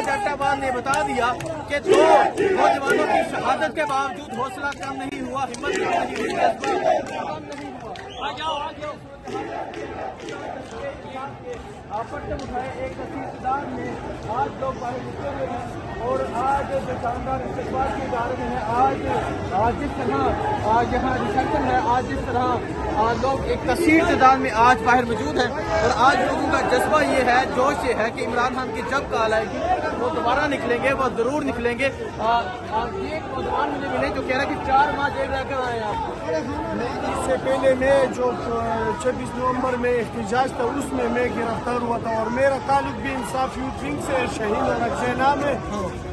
एबटाबाद ने बता दिया कि 2 नौजवानों की शहादत के बावजूद हौसला कम नहीं हुआ, हिम्मत नहीं हुई, पट्टम उठाए एक कसीर तादाद में आज लोग बाहर निकले हुए हैं और आज जो शानदार इस्तेमाल किए जा रहे हैं। आज जिस तरह यहाँ रिसेप्शन है, आज जिस तरह लोग एक कसीर तादाद में आज बाहर मौजूद हैं और आज लोगों का जज्बा ये है, जोश ये है कि इमरान खान की जब कॉल आएगी वो दोबारा निकलेंगे, वो जरूर निकलेंगे। ये एक नौजवान मुझे मिले जो कह रहा है कि 4 माह जेल रहकर आए आप। इससे पहले मैं जो 26 नवंबर में एहतजाज था उसमें मैं गिरफ्तार हुआ था और मेरा ताल्लुक भी इंसाफ यूथ विंग से शहीद और अक्सेना में।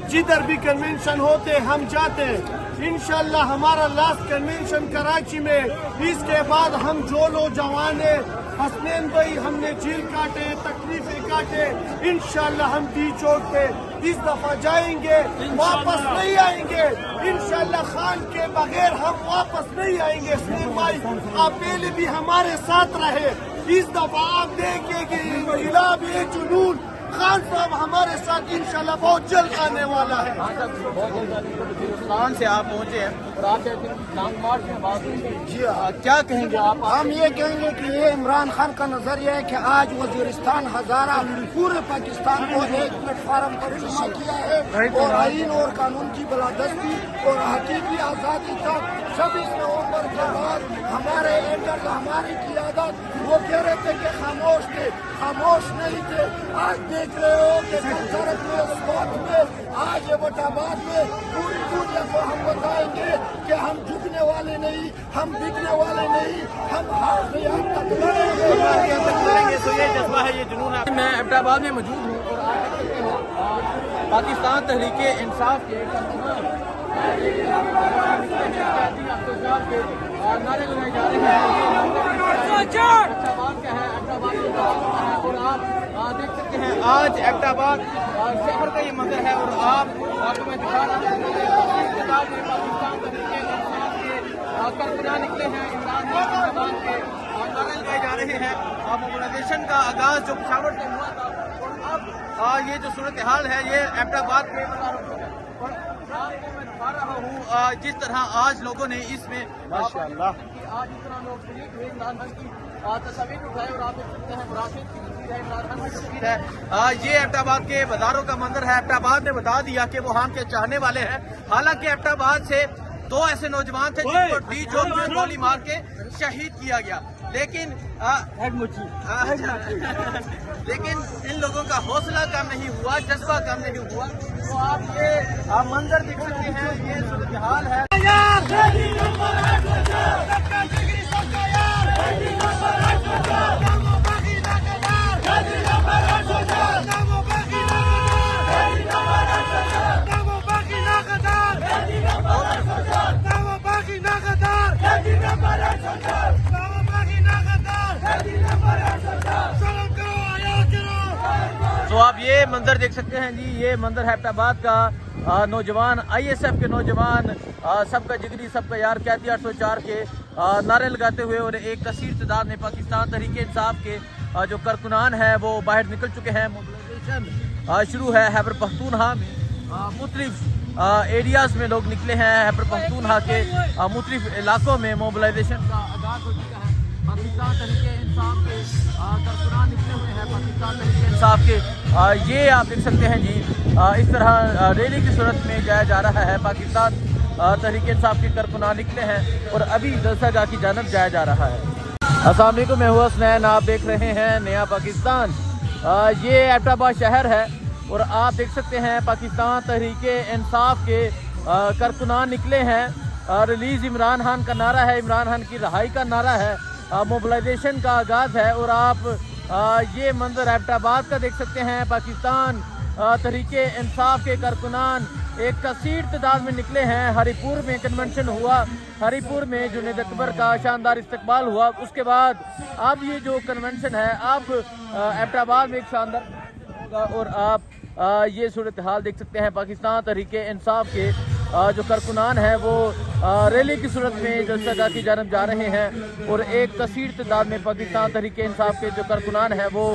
जिधर भी कन्वेंशन होते हम जाते हैं। इंशाल्लाह हमारा लास्ट कन्वेंशन कराची में, इसके बाद हम जो नौजवान है हसनैन भाई हमने जेल काटे, तकलीफें काटे, इंशाल्लाह हम डी चौक पे इस दफा जाएंगे, वापस नहीं आएंगे। इंशाल्लाह खान के बगैर हम वापस नहीं आएंगे। हसनैन भाई आप पहले भी हमारे साथ रहे, इस दफा आप देखेंगे इलाब ये जुनून खान साहब हमारे साथ इंशाल्लाह बहुत जल्द आने वाला है। खान से आप पहुंचे हैं और आप लॉन्ग मार्च में बात हुई, जी क्या कहेंगे आप? हम ये कहेंगे कि ये इमरान खान का नजरिया है कि आज वजीरिस्तान हजारा पूरे पाकिस्तान को एक प्लेटफार्म पर जमा किया है और आईन और कानून की बलादस्ती और हकीकी आज़ादी तक 26 नवंबर के बाद हमारे एल्डर्स, हमारी क़ियादत वो कह रहे थे कि खामोश थे, खामोश नहीं थे। आज देख रहे हो कि सड़क में, स्पॉट में, आज एबटाबाद में पूरी दुनिया को हम बताएंगे कि हम झुकने वाले नहीं, हम बिकने वाले नहीं, हम आखिर तक लड़ेंगे। तो ये जज्बा है, ये जुनून है। मैं एबटाबाद में मौजूद हूँ और आप पाकिस्तान तहरीके इंसाफ के नारे लगाए जा रहे हैं। एबटाबाद का है, एबटाबाद और आप देख सकते हैं आज एबटाबाद शहर का ये मंजर है और आपको मैं दिखा रहा हूँ पाकिस्तान तहरीके इंसाफ के कारकुनान निकले हैं, इमरान खान के नारे लगाए जा रहे हैं। मोबिलाइजेशन का आगाज जो पिशावर से हुआ था और अब ये जो सूरत हाल है ये एबटाबाद के आपको मैं दिखा रहा हूँ जिस तरह आज लोगों ने इसमें माशाअल्लाह आज इस तरह लोग शरीक हुए, इमरान खान की तस्वीर उठाए और आप देख सकते हैं मुराशिद की तस्वीर है, इमरान खान की तस्वीर है। ये एबटाबाद के बाजारों का मंजर है। एबटाबाद ने बता दिया कि वो खान के चाहने वाले हैं। हालांकि एबटाबाद से 2 ऐसे नौजवान थे जिनको डी चौक में गोली मार के शहीद किया गया, लेकिन इन लोगों का हौसला कम नहीं हुआ, जज्बा कम नहीं हुआ। तो आप ये मंजर देख सकते हैं, ये सूरत हाल है। तो आप ये मंजर देख सकते हैं जी, ये मंजर है एबटाबाद का। नौजवान ISF के नौजवान सबका जिगरी सबका यार कहती 804 के नारे लगाते हुए और एक कसीर तादाद में पाकिस्तान तहरीके इंसाफ के जो कारकुनान है वो बाहर निकल चुके हैं। मोबिलाइजेशन शुरू है खैबर पख्तूनख्वा में, मुख्तलिफ एरियाज में लोग निकले हैं। खैबर पख्तूनख्वा के मुख्तलिफ इलाकों में मोबिलाइजेशन का आगाज हो चुका है। पाकिस्तान तहरीके इंसाफ के कारकुनान निकले हुए हैं, पाकिस्तान तहरीके इंसाफ के ये आप देख सकते हैं जी, इस तरह रैली की सूरत में जाया जा रहा है। पाकिस्तान तहरीके इंसाफ के कारकुनान निकले हैं और अभी जलसागाह की जानब जाया जा रहा है। अस्सलाम वालेकुम, मैं हूँ हसनैन, आप देख रहे हैं नया पाकिस्तान। ये एबटाबाद शहर है और आप देख सकते हैं पाकिस्तान तहरीके इंसाफ के कारकुनान निकले हैं। रिलीज इमरान खान का नारा है, इमरान खान की रहाई का नारा है, मोबिलाइजेशन का आगाज़ है और आप یہ منظر ایبٹ کا دیکھ سکتے ہیں۔ پاکستان تحریک انصاف کے کارکنان ایک کثیر تعداد میں نکلے ہیں۔ ہری پور میں کنونشن ہوا، ہری پور میں جنید اکبر کا شاندار استقبال ہوا۔ اس کے بعد اب یہ جو کنونشن ہے اب ایبٹ آباد میں ایک شاندار ہوگا، اور آپ یہ صورتحال دیکھ سکتے ہیں۔ پاکستان تحریک انصاف کے جو کارکنان ہیں وہ ریلی کی صورت میں جلسہ گاہ کی جانب جا رہے ہیں، اور ایک کثیر تعداد میں پاکستان تحریک انصاف کے جو کارکنان ہیں وہ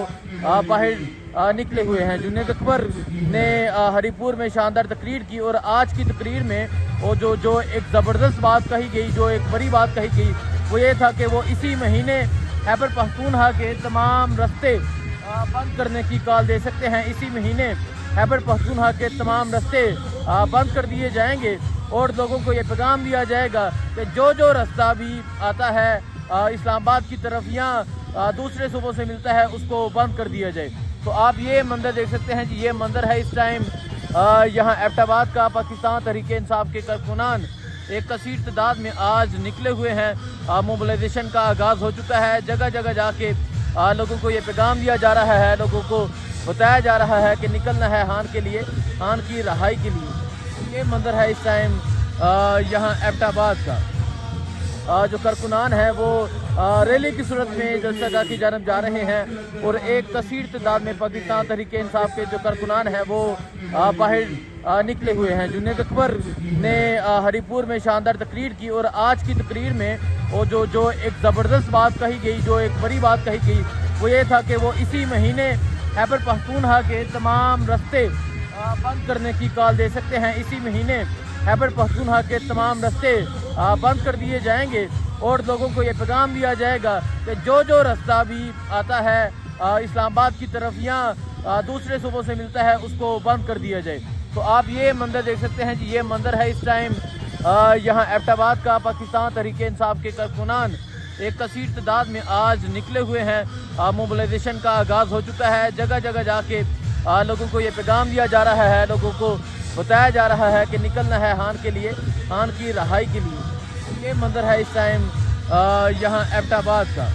باہر نکلے ہوئے ہیں۔ جنید اکبر نے ہری پور میں شاندار تقریر کی، اور آج کی تقریر میں وہ جو ایک زبردست بات کہی گئی، جو ایک بڑی بات کہی گئی، وہ یہ تھا کہ وہ اسی مہینے خیبر پختونخوا کے تمام راستے بند کرنے کی کال دے سکتے ہیں۔ اسی مہینے خیبر پختونخوا کے تمام راستے بند کر دیے جائیں گے، اور لوگوں کو یہ پیغام دیا جائے گا کہ جو راستہ بھی آتا ہے اسلام آباد کی طرف یا دوسرے صوبوں سے ملتا ہے اس کو بند کر دیا جائے۔ تو آپ یہ منظر دیکھ سکتے ہیں جی، یہ منظر ہے اس ٹائم یہاں ایبٹ آباد کا۔ پاکستان تحریک انصاف کے کارکنان ایک کثیر تعداد میں آج نکلے ہوئے ہیں۔ موبلائزیشن کا آغاز ہو چکا ہے، جگہ جگہ جا کے لوگوں کو یہ پیغام دیا جا رہا ہے، لوگوں کو بتایا جا رہا ہے کہ نکلنا ہے ہان کے لیے، ہان کی رہائی کے لیے۔ یہ منظر ہے اس ٹائم یہاں ایبٹ آباد کا۔ جو کارکنان ہیں وہ ریلی کی صورت میں جلسہ گاہ کی جانب جا رہے ہیں، اور ایک کثیر تعداد میں پاکستان تحریک انصاف کے جو کارکنان ہیں وہ باہر نکلے ہوئے ہیں۔ جنید اکبر نے ہری پور میں شاندار تقریر کی، اور آج کی تقریر میں وہ جو ایک زبردست بات کہی گئی، جو ایک بڑی بات کہی گئی، وہ یہ تھا کہ وہ اسی مہینے خیبر پختونخوا کے تمام راستے بند کرنے کی کال دے سکتے ہیں۔ اسی مہینے خیبر پختونخوا کے تمام راستے بند کر دیے جائیں گے، اور لوگوں کو یہ پیغام دیا جائے گا کہ جو راستہ بھی آتا ہے اسلام آباد کی طرف یا دوسرے صوبوں سے ملتا ہے اس کو بند کر دیا جائے۔ تو آپ یہ منظر دیکھ سکتے ہیں جی، یہ منظر ہے اس ٹائم یہاں ایبٹ آباد کا۔ پاکستان تحریک انصاف کے کارکنان ایک کثیر تعداد میں آج نکلے ہوئے ہیں۔ موبلائزیشن کا آغاز ہو چکا ہے، جگہ جگہ جا کے لوگوں کو یہ پیغام دیا جا رہا ہے، لوگوں کو بتایا جا رہا ہے کہ نکلنا ہے ہان کے لیے، ہان کی رہائی کے لیے۔ یہ منظر ہے اس ٹائم یہاں ایبٹ آباد کا۔